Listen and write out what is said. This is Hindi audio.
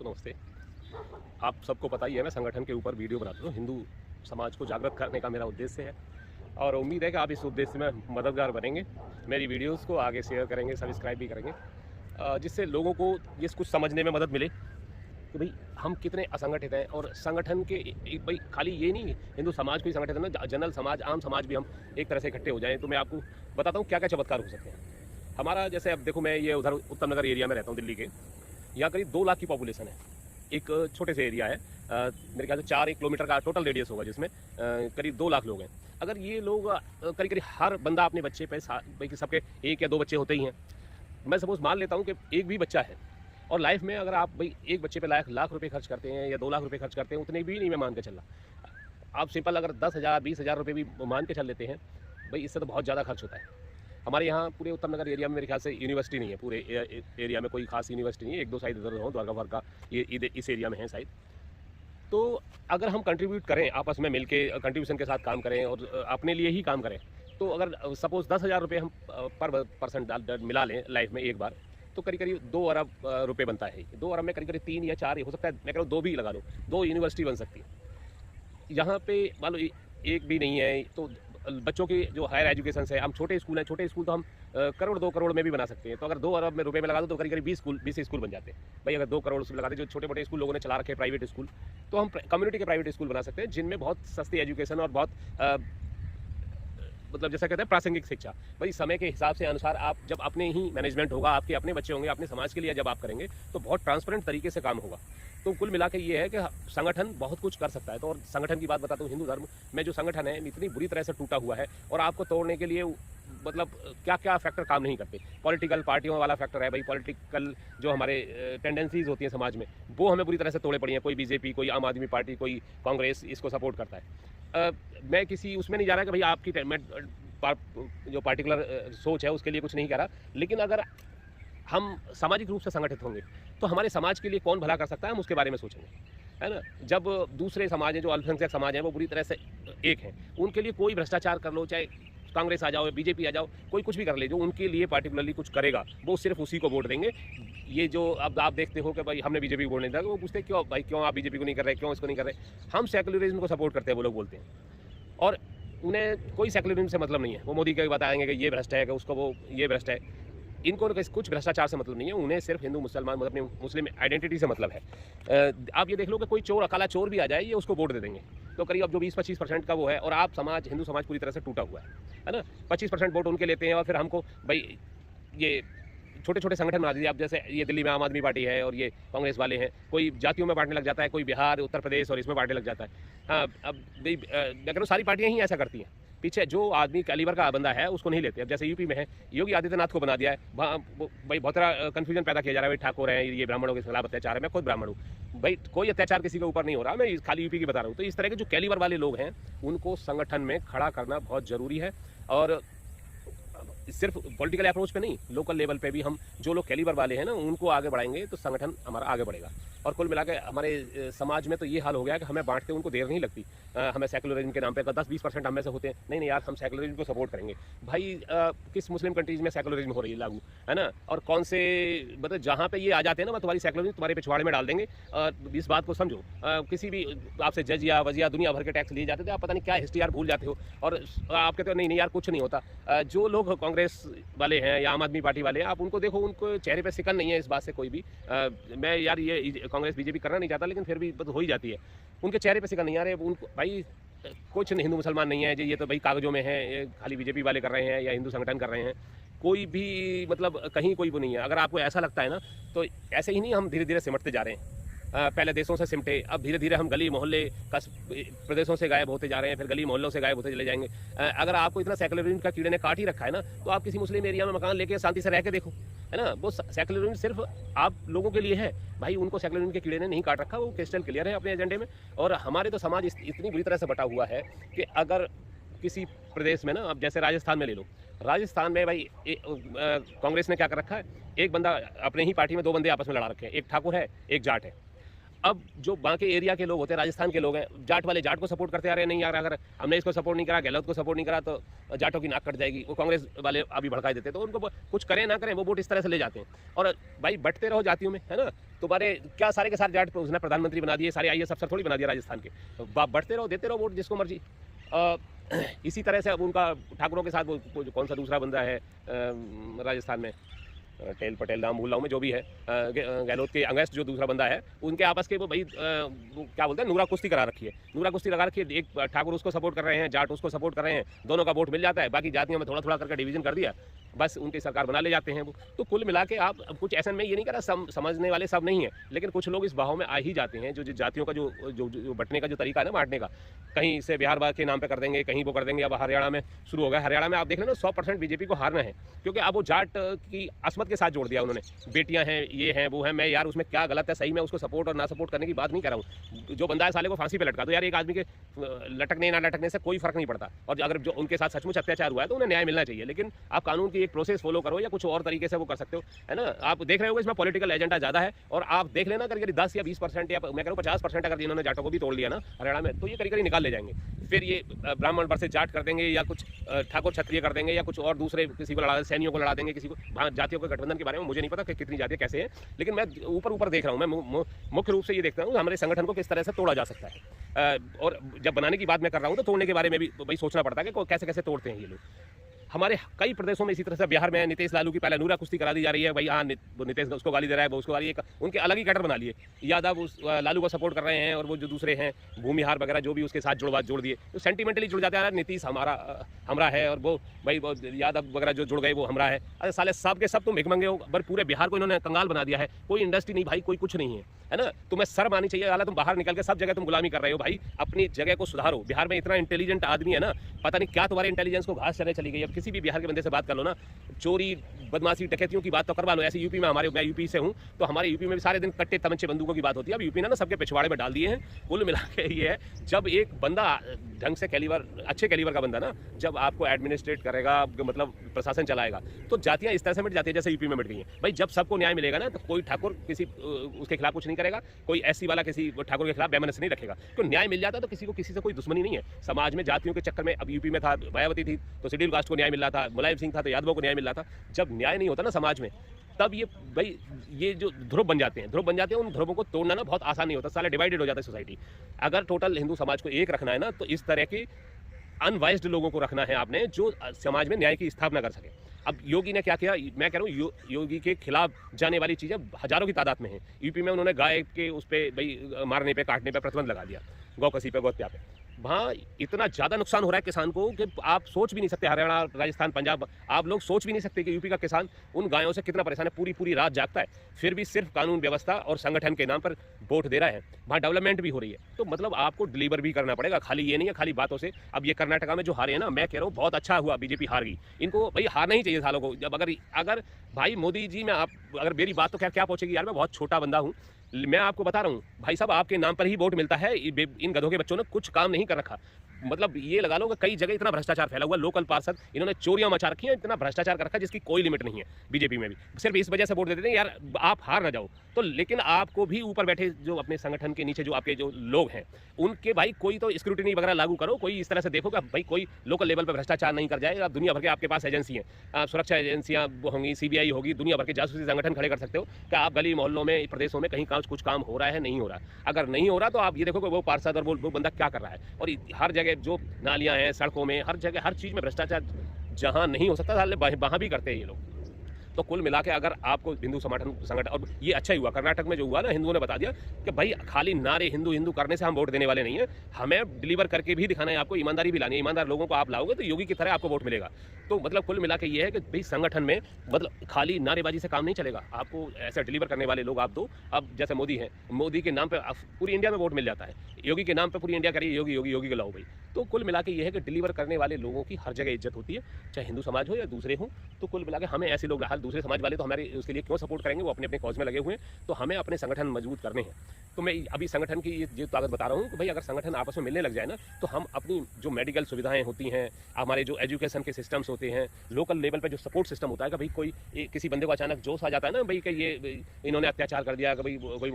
दोस्तों नमस्ते। आप सबको पता ही है मैं संगठन के ऊपर वीडियो बनाता हूँ। हिंदू समाज को जागृत करने का मेरा उद्देश्य है और उम्मीद है कि आप इस उद्देश्य में मददगार बनेंगे। मेरी वीडियोस को आगे शेयर करेंगे, सब्सक्राइब भी करेंगे, जिससे लोगों को ये कुछ समझने में मदद मिले कि भाई हम कितने असंगठित हैं। और संगठन के भाई खाली ये नहीं हिंदू समाज को ही संगठित है ना, जनरल समाज, आम समाज भी हम एक तरह से इकट्ठे हो जाएँ। तो मैं आपको बताता हूँ क्या क्या चमत्कार हो सकते हैं। हमारा जैसे अब देखो, मैं ये उधर उत्तम नगर एरिया में रहता हूँ दिल्ली के। यहाँ करीब 2 लाख की पॉपुलेशन है। एक छोटे से एरिया है, मेरे ख्याल से 4 किलोमीटर का टोटल रेडियस होगा, जिसमें करीब 2 लाख लोग हैं। अगर ये लोग करीब करीब हर बंदा अपने बच्चे पे भाई सबके 1 या 2 बच्चे होते ही हैं। मैं सपोज मान लेता हूँ कि एक भी बच्चा है और लाइफ में अगर आप भाई एक बच्चे पे लाख रुपए खर्च करते हैं या 2 लाख रुपए खर्च करते हैं, उतने भी नहीं मैं मान के चल रहा। आप सिंपल अगर 10,000 20,000 रुपये भी मान के चल लेते हैं, भाई इससे तो बहुत ज़्यादा खर्च होता है। हमारे यहाँ पूरे उत्तम नगर एरिया में मेरे ख्याल से यूनिवर्सिटी नहीं है, पूरे एरिया में कोई खास यूनिवर्सिटी नहीं है। 1-2 साइड इधर हो, द्वारका वारका ये इस एरिया में है शायद। तो अगर हम कंट्रीब्यूट करें, आपस में मिलके कंट्रीब्यूशन के साथ काम करें और अपने लिए ही काम करें, तो अगर सपोज 10,000 रुपये हम पर पर्सन मिला लें लाइफ में एक बार, तो करीब करीब 2 अरब रुपये बनता है। 2 अरब में करीब करीब 3 या 4 हो सकता है, मैं कह रहा हूँ 2 भी लगा लो, 2 यूनिवर्सिटी बन सकती है। यहाँ पे मान लो एक भी नहीं है, तो बच्चों की जो हायर एजुकेशन है, हम छोटे स्कूल हैं, छोटे स्कूल तो हम करोड़ 2 करोड़ में भी बना सकते हैं। तो अगर 2 अरब में रुपए में लगा दो तो करीब करीब 20 स्कूल बन जाते हैं। भाई अगर 2 करोड़ उसमें लगा दे, जो छोटे मोटे स्कूल लोगों ने चला रखे हैं प्राइवेट स्कूल, तो हम कम्युनिटी के प्राइवेट स्कूल बना सकते हैं, जिनमें बहुत सस्ती एजुकेशन और बहुत मतलब जैसा कहते हैं प्रासंगिक शिक्षा। भाई समय के हिसाब से अनुसार आप जब अपने ही मैनेजमेंट होगा, आपके अपने बच्चे होंगे, अपने समाज के लिए जब आप करेंगे तो बहुत ट्रांसपेरेंट तरीके से काम होगा। तो कुल मिला के ये है कि संगठन बहुत कुछ कर सकता है। तो और संगठन की बात बताता हूँ, हिंदू धर्म में जो संगठन है इतनी बुरी तरह से टूटा हुआ है और आपको तोड़ने के लिए मतलब क्या क्या फैक्टर काम नहीं करते। पॉलिटिकल पार्टियों वाला फैक्टर है, भाई पॉलिटिकल जो हमारे टेंडेंसीज होती हैं समाज में, वो हमें बुरी तरह से तोड़े पड़ी हैं। कोई बीजेपी, कोई आम आदमी पार्टी, कोई कांग्रेस इसको सपोर्ट करता है। मैं किसी उसमें नहीं जा रहा कि भाई आपकी जो पार्टिकुलर सोच है उसके लिए कुछ नहीं कह रहा, लेकिन अगर हम सामाजिक रूप से संगठित होंगे तो हमारे समाज के लिए कौन भला कर सकता है, हम उसके बारे में सोचेंगे, है ना। जब दूसरे समाज हैं, जो अल्पसंख्यक समाज हैं, वो बुरी तरह से एक हैं, उनके लिए कोई भ्रष्टाचार कर लो, चाहे कांग्रेस आ जाओ, बीजेपी आ जाओ, कोई कुछ भी कर ले, जो उनके लिए पार्टिकुलरली कुछ करेगा वो सिर्फ उसी को वोट देंगे। ये जो अब आप देखते हो कि भाई हमने बीजेपी को वोट नहीं दिया, वो पूछते क्यों भाई, क्यों आप बीजेपी को नहीं कर रहे, क्यों इसको नहीं कर रहे। हम सेकुलरिज्म को सपोर्ट करते हैं, वो लोग बोलते हैं, और उन्हें कोई सेकुलरिज्म से मतलब नहीं है। वो मोदी के बताएंगे कि ये भ्रष्ट है, कि उसको वो ये भ्रष्ट है। इनको कुछ भ्रष्टाचार से मतलब नहीं है, उन्हें सिर्फ हिंदू मुसलमान मतलब अपनी मुस्लिम आइडेंटिटी से मतलब है। आप ये देख लो कि कोई चोर, अकाला चोर भी आ जाए, ये उसको वोट दे देंगे। तो करीब अब जो 20-25% का वो है, और आप समाज, हिंदू समाज पूरी तरह से टूटा हुआ है ना। 25% वोट उनके लेते हैं और फिर हमको भाई ये छोटे छोटे संगठन बना दीजिए। अब जैसे ये दिल्ली में आम आदमी पार्टी है और ये कांग्रेस वाले हैं, कोई जातियों में बांटने लग जाता है, कोई बिहार, उत्तर प्रदेश और इसमें बांटने लग जाता है। हाँ, अब अगर सारी पार्टियां ही ऐसा करती हैं, पीछे जो आदमी कैलिबर का बंदा है उसको नहीं लेते। अब जैसे यूपी में है, योगी आदित्यनाथ को बना दिया है, भाई बहुत सारा कन्फ्यूजन पैदा किया जा रहा है, भाई ठाकुर हैं, ये ब्राह्मणों के खिलाफ अत्याचार है। मैं खुद ब्राह्मण हूँ भाई, कोई अत्याचार किसी के ऊपर नहीं हो रहा, मैं खाली यूपी की बता रहा हूँ। तो इस तरह के जो कैलिबर वाले लोग हैं उनको संगठन में खड़ा करना बहुत ज़रूरी है, और सिर्फ पॉलिटिकल अप्रोच पे नहीं, लोकल लेवल पे भी हम जो लोग कैलिबर वाले हैं ना, उनको आगे बढ़ाएंगे तो संगठन हमारा आगे बढ़ेगा। और कुल मिला के हमारे समाज में तो ये हाल हो गया है कि हमें बांटते उनको देर नहीं लगती। हमें सेकुलरिज्म के नाम पे 10-20% हम में से होते हैं, नहीं यार हम सेकुलरिज्म को सपोर्ट करेंगे। भाई किस मुस्लिम कंट्रीज में सेकुलरिज्म हो रही है लागू, है ना, और कौन से मतलब जहाँ पे ये आ जाते हैं ना, तुम्हारी सेकुलरिज्म तुम्हारे पिछवाड़े में डाल देंगे। इस बात को समझो, किसी भी आपसे जज या वजिया दुनिया भर के टैक्स लिए जाते थे, आप पता नहीं क्या हिस्ट्री यार भूल जाते हो, और आप कहते हो नहीं यार कुछ नहीं होता। जो लोग कांग्रेस वाले हैं या आम आदमी पार्टी वाले हैं, आप उनको देखो, उनको चेहरे पे सिकन नहीं है इस बात से कोई भी। मैं यार ये कांग्रेस बीजेपी करना नहीं चाहता, लेकिन फिर भी हो ही जाती है, उनके चेहरे पे सिकन नहीं आ रहे। उनको भाई कुछ हिंदू मुसलमान नहीं है, ये तो भाई कागजों में है, ये खाली बीजेपी वाले कर रहे हैं या हिंदू संगठन कर रहे हैं, कोई भी मतलब कहीं कोई वो नहीं है। अगर आपको ऐसा लगता है ना, तो ऐसे ही नहीं हम धीरे धीरे सिमटते जा रहे हैं। पहले देशों से सिमटे, अब धीरे धीरे हम गली मोहल्ले प्रदेशों से गायब होते जा रहे हैं, फिर गली मोहल्लों से गायब होते चले जाएंगे। अगर आपको इतना सेकुलरिज्म का कीड़े ने काट ही रखा है ना, तो आप किसी मुस्लिम एरिया में मकान लेके शांति से रह के देखो, है ना। वो सेकुलरिज्म सिर्फ आप लोगों के लिए है भाई, उनको सेकुलरिज्म के कीड़े ने नहीं काट रखा, वो क्रिस्टल क्लियर है अपने एजेंडे में। और हमारे तो समाज इतनी बुरी तरह से बटा हुआ है कि अगर किसी प्रदेश में ना, अब जैसे राजस्थान में ले लो, राजस्थान में भाई कांग्रेस ने क्या कर रखा है, एक बंदा अपने ही पार्टी में 2 बंदे आपस में लड़ा रखे हैं, एक ठाकुर है, एक जाट है। अब जो बाकी एरिया के लोग होते हैं, राजस्थान के लोग हैं, जाट वाले जाट को सपोर्ट करते आ रहे हैं, नहीं यार अगर हमने इसको सपोर्ट नहीं करा, गहलोत को सपोर्ट नहीं करा तो जाटों की नाक कट जाएगी। वो कांग्रेस वाले अभी भड़का देते हैं, तो उनको कुछ करें ना करें वो वोट इस तरह से ले जाते हैं। और भाई बंटते रहो जातियों में, है ना। तुम्हारे क्या सारे के सारे जाट उसने प्रधानमंत्री बना दिए, सारे आईएएस अफसर थोड़ी बना दिया राजस्थान के। तो बढ़ते रहो, देते रहो वोट जिसको मर्जी। इसी तरह से अब उनका ठाकुरों के साथ वो कौन सा दूसरा बंदा है राजस्थान में, टेल पटेल नाम भूल रहा हूँ मैं, जो भी है, गहलोत के अंगेस्ट जो दूसरा बंदा है, उनके आपस के वो भाई वो क्या बोलते हैं, नूरा कुश्ती करा रखी है, नूरा कुश्ती लगा रखी है। एक ठाकुर उसको सपोर्ट कर रहे हैं, जाट उसको सपोर्ट कर रहे हैं, दोनों का वोट मिल जाता है। बाकी जातियों में थोड़ा थोड़ा करके डिवीजन कर दिया, बस उनकी सरकार बना ले जाते हैं वो। तो कुल मिला के आप कुछ ऐसा में ये नहीं करा, समझने वाले सब नहीं है, लेकिन कुछ लोग इस बहाव में आ ही जाते हैं। जो जातियों का जो बंटने का जो तरीका है ना, बांटने का, कहीं से बिहार के नाम पे कर देंगे, कहीं वो कर देंगे। अब हरियाणा में शुरू हो गया। हरियाणा में आप देख लेना 100% बीजेपी को हारना है, क्योंकि अब वो जाट की असमत के साथ जोड़ दिया उन्होंने। बेटियां हैं, ये हैं, वो हैं। मैं यार उसमें क्या गलत है, सही में उसको सपोर्ट और ना सपोर्ट करने की बात नहीं कर रहा हूँ। जो बंदा है साले को फांसी पे लटका दो यार। एक आदमी के लटकने ना लटकने से कोई फर्क नहीं पड़ता, और अगर जो उनके साथ सचमुच अत्याचार हुआ है तो उन्हें न्याय मिलना चाहिए। लेकिन आप कानून की एक प्रोसेस फॉलो करो या कुछ और तरीके से वो कर सकते हो, है ना। आप देख रहे हो इसमें पॉलिटिकल एजेंडा ज्यादा है, और आप देख लेना करीब 10 या 20% या मैं कह रहा हूँ 50% अगर इन्होंने जाटों को भी तोड़ लिया ना हरियाणा में, तो ये करीब निकाल ले जाएंगे। फिर ये ब्राह्मण वर्सेस जाट कर देंगे, या कुछ ठाकुर क्षत्रिय कर देंगे, या कुछ और दूसरे किसी को लड़ा, सैनियों को लड़ा देंगे, किसी को। जातियों के गठबंधन के बारे में मुझे नहीं पता कि कितनी जातियां कैसे हैं, लेकिन मैं ऊपर देख रहा हूँ। मैं मुख्य रूप से ये देखता हूँ हमारे संगठन को किस तरह से तोड़ा जा सकता है। और जब बनाने की बात मैं कर रहा हूँ तो तोड़ने के बारे में भी भाई सोचना पड़ता है कि कैसे कैसे तोड़ते हैं ये लोग। हमारे कई प्रदेशों में इसी तरह से, बिहार में नीतीश लालू की पहले नूरा कुश्ती करा दी जा रही है भाई। हाँ, नीतीश उसको गाली दे रहा है, वो उसको गाली, उनके अलग ही कैडर बना लिए। यादव उस लालू को सपोर्ट कर रहे हैं, और वो जो दूसरे हैं भूमिहार वगैरह जो भी उसके साथ जोड़ दिए, तो सेंटिमेंटली जुड़ जाते हैं। नीतीश हमारा है, और वो भाई वो यादव वगैरह जो जुड़ गए वो हमारा है। अरे साले सब के सब तुम भिखमंगे हो, पर पूरे बिहार को इन्होंने कंगाल बना दिया है। कोई इंडस्ट्री नहीं भाई, कोई कुछ नहीं है ना। तुम्हें शर्म आनी चाहिए। हालांकि तुम बाहर निकल के सब जगह तुम गुलामी कर रहे हो भाई। अपनी जगह को सुधारो। बिहार में इतना इंटेलिजेंट आदमी है ना, पता नहीं क्या तुम्हारे इंटेलिजेंस को घास चली गई। अब किसी भी बिहार के बंदे से बात कर लो ना, चोरी बदमाशी डकैतियों की बात तो करवा लो। ऐसे यूपी में मैं यूपी से हूँ, तो हमारे यूपी में भी सारे दिन कट्टे तमंचे बंदूकों की बात होती है। अब यूपी ने ना सबके पिछवाड़े में डाल दिए हैं। कुल मिला के ये है, जब एक बंदा ढंग से अच्छे कैलिबर का बंदा ना, जब आपको एडमिनिस्ट्रेट करेगा, मतलब प्रशासन चलाएगा, तो जातियां इस तरह से मिट जाती है जैसे यूपी में मिट गई हैं भाई। जब सबको न्याय मिलेगा ना, तो कोई ठाकुर किसी उसके खिलाफ कुछ नहीं करेगा, कोई एससी वाला किसी ठाकुर के खिलाफ बेमनस नहीं रखेगा। तो न्याय मिल जाता तो किसी को किसी से कोई दुश्मनी नहीं है समाज में। जातियों के चक्कर में अब यूपी में था, मायावती थी तो शेड्यूल कास्ट को न्याय मिल रहा था, मुलायम सिंह था तो यादवों को न्याय मिल रहा था। जब न्याय नहीं होता ना समाज में, तब ये भाई ये जो ध्रुव बन जाते हैं, उन ध्रुवों को तोड़ना ना बहुत आसान नहीं होता। साले डिवाइडेड हो जाता है सोसाइटी। अगर टोटल हिंदू समाज को एक रखना है ना, तो इस तरह के अनवाइज्ड लोगों को रखना है आपने, जो समाज में न्याय की स्थापना कर सके। अब योगी ने क्या किया, मैं कह रहा हूँ योगी के खिलाफ जाने वाली चीज़ें हजारों की तादाद में है। यूपी में उन्होंने गाय के उस पर भाई मारने पे, काटने पे प्रतिबंध लगा दिया, गौकसी पे, गौहत्या पे। वहाँ इतना ज़्यादा नुकसान हो रहा है किसान को कि आप सोच भी नहीं सकते। हरियाणा, राजस्थान, पंजाब, आप लोग सोच भी नहीं सकते कि यूपी का किसान उन गायों से कितना परेशान है। पूरी रात जागता है, फिर भी सिर्फ कानून व्यवस्था और संगठन के नाम पर वोट दे रहा है। वहाँ डेवलपमेंट भी हो रही है। तो मतलब आपको डिलीवर भी करना पड़ेगा, खाली ये नहीं है खाली बातों से। अब ये कर्नाटका में जो हारे हैं ना, मैं कह रहा हूँ बहुत अच्छा हुआ बीजेपी हार गई। इनको भाई हारना ही चाहिए सालों को। जब अगर भाई मोदी जी में आप अगर मेरी बात तो क्या पहुंचेगी यार, मैं बहुत छोटा बंदा हूँ, मैं आपको बता रहा हूँ भाई साहब, आपके नाम पर ही वोट मिलता है। इन गधों के बच्चों ने कुछ काम नहीं कर रखा। मतलब ये लगा लो कि कई जगह इतना भ्रष्टाचार फैला हुआ, लोकल पार्षद इन्होंने चोरियां मचा रखी हैं, इतना भ्रष्टाचार कर रखा है जिसकी कोई लिमिट नहीं है। बीजेपी में भी सिर्फ इस वजह से वोट देते हैं यार आप हार ना जाओ। तो लेकिन आपको भी ऊपर बैठे जो अपने संगठन के नीचे जो आपके जो लोग हैं, उनके भाई कोई तो स्क्रूटिनी वगैरह लागू करो। कोई इस तरह से देखो कि भाई कोई लोकल लेवल पर भ्रष्टाचार नहीं कर जाए। आप दुनिया भर के आपके पास एजेंसी हैं, सुरक्षा एजेंसियां होंगी, सीबीआई होगी, दुनिया भर के जासूसी संगठन खड़े कर सकते हो कि आप गली मोहल्लों में, प्रदेशों में कहीं कुछ काम हो रहा है, नहीं हो रहा। अगर नहीं हो रहा तो आप ये देखो कि वो पार्षद और वो बंदा क्या कर रहा है। और हर जगह जो नालियां हैं, सड़कों में, हर जगह हर चीज़ में भ्रष्टाचार जहां नहीं हो सकता वहां भी करते हैं ये लोग। तो कुल मिला के अगर आपको हिंदू संगठन, और ये अच्छा ही हुआ कर्नाटक में जो हुआ ना, हिंदुओं ने बता दिया कि भाई खाली नारे हिंदू हिंदू करने से हम वोट देने वाले नहीं है, हमें डिलीवर करके भी दिखाना है, आपको ईमानदारी भी लानी है। ईमानदार लोगों को आप लाओगे तो योगी की तरह आपको वोट मिलेगा। तो मतलब कुल मिला के ये है कि भाई संगठन में मतलब खाली नारेबाजी से काम नहीं चलेगा, आपको ऐसे डिलीवर करने वाले लोग आप दो। अब जैसे मोदी हैं, मोदी के नाम पर पूरी इंडिया में वोट मिल जाता है, योगी के नाम पर पूरी इंडिया करिए योगी योगी योगी को लाओ भाई। तो कुल मिला के ये है कि डिलीवर करने वाले लोगों की हर जगह इज्जत होती है, चाहे हिंदू समाज हो या दूसरे हों। तो कुल मिला के हमें ऐसे लोग, हाल दूसरे समाज वाले तो हमारे उसके लिए क्यों सपोर्ट करेंगे, वो अपने अपने कॉज में लगे हुए हैं। तो हमें अपने संगठन मजबूत करने हैं। तो मैं अभी संगठन की ये ताकत बता रहा हूँ कि भाई अगर संगठन आपस में मिलने लग जाए ना, तो हम अपनी जो मेडिकल सुविधाएं होती हैं, हमारे जो एजुकेशन के सिस्टम्स होते हैं, लोकल लेवल पे जो सपोर्ट सिस्टम होता है कि भाई कोई किसी बंदे को अचानक जोश आ जाता है ना भाई कि ये इन्होंने अत्याचार कर दिया, कि भाई